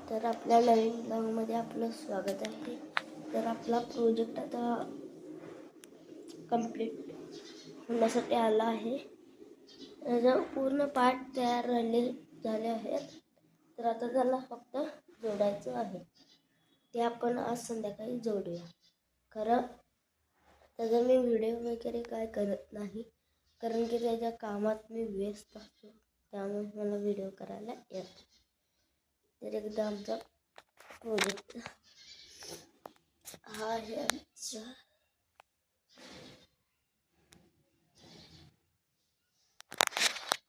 तर आपल्या नवीन ब्लॉगमध्ये आपलं स्वागत आहे. तर आपला प्रोजेक्ट आता कंप्लीट होण्यासाठी आला आहे. त्याचा पूर्ण पार्ट तयार झाले आहेत. तर आता त्याला फक्त जोडायचं आहे. ते आपण आज संध्याकाळी जोडूया. खरं त्याचा मी व्हिडिओ वगैरे काय करत नाही, कारण की त्याच्या कामात मी व्यस्त असतो, त्यामुळे मला व्हिडिओ करायला येत. तर एकदा आमचा प्रोजेक्ट हा आहे. आमचा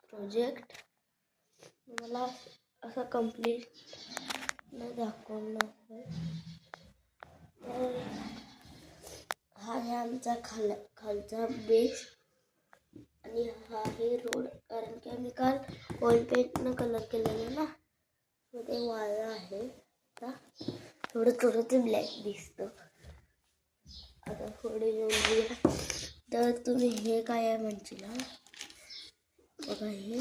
प्रोजेक्ट मला असा कंप्लीट नाही दाखवणार. तर हा आहे आमचा खालचा बेस आणि हा आहे रोड, कारण की आम्ही काल ऑइल पेंटनं कलर केलेलं ना, तो ते वाळला आहे. आता थोडं ते ब्लॅक दिसतं. आता थोडे जोडूया. तर तुम्ही हे काय आहे म्हणशील? बघा हे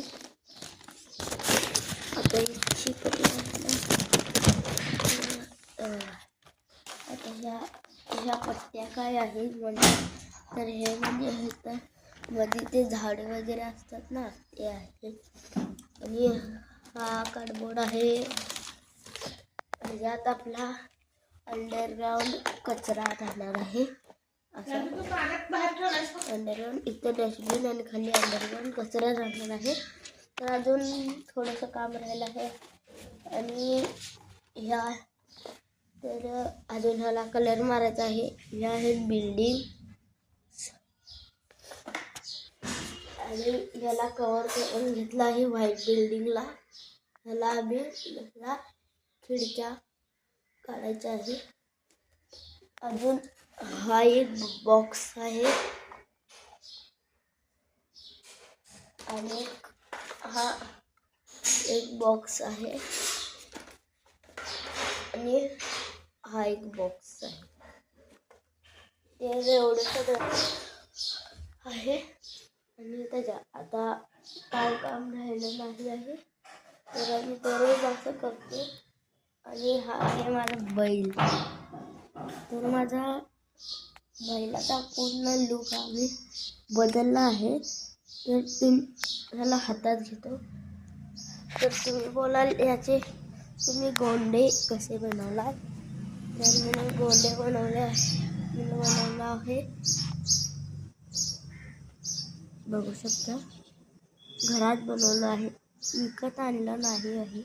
आता आता ह्या पट्ट्या काय आहेत म्हणजे, तर हे म्हणजे हे मध्ये ते झाडे वगैरे असतात ना, ते आहे. आणि हा कार्डबोर्ड आहे. यात आपला अंडरग्राऊंड कचरा राहणार आहे. असं अंडरग्राऊंड इथं डस्टबिन आणि खाली अंडरग्राऊंड कचरा राहणार आहे. तर अजून थोडंसं काम राहिलं आहे. आणि तर अजून ह्याला कलर मारायचा आहे. ह्या आहेत बिल्डिंग आणि याला कव्हर करून घेतला आहे व्हाईट बिल्डिंगला. ह्याला आम्ही खिडक्या काढायच्या आहे. अजून हा एक बॉक्स आहे आणि हा एक बॉक्स आहे आणि हा एक बॉक्स आहे. ते एवढं आहे. आणि त्याच्या आता काय काम राहिलं नाही आहे, तर आम्ही दररोज असं करतो. आणि हा आहे माझा बैल. तर माझा बैलाचा पूर्ण लुक आम्ही बदलला आहे. तर ह्याला हातात घेतो. तर तुम्ही बोलाल याचे तुम्ही गोंडे कसे बनवलात? तर मी गोंडे बनवले आहे. बघू शकता, घरात बनवलं आहे, विकत आणलं नाही आहे.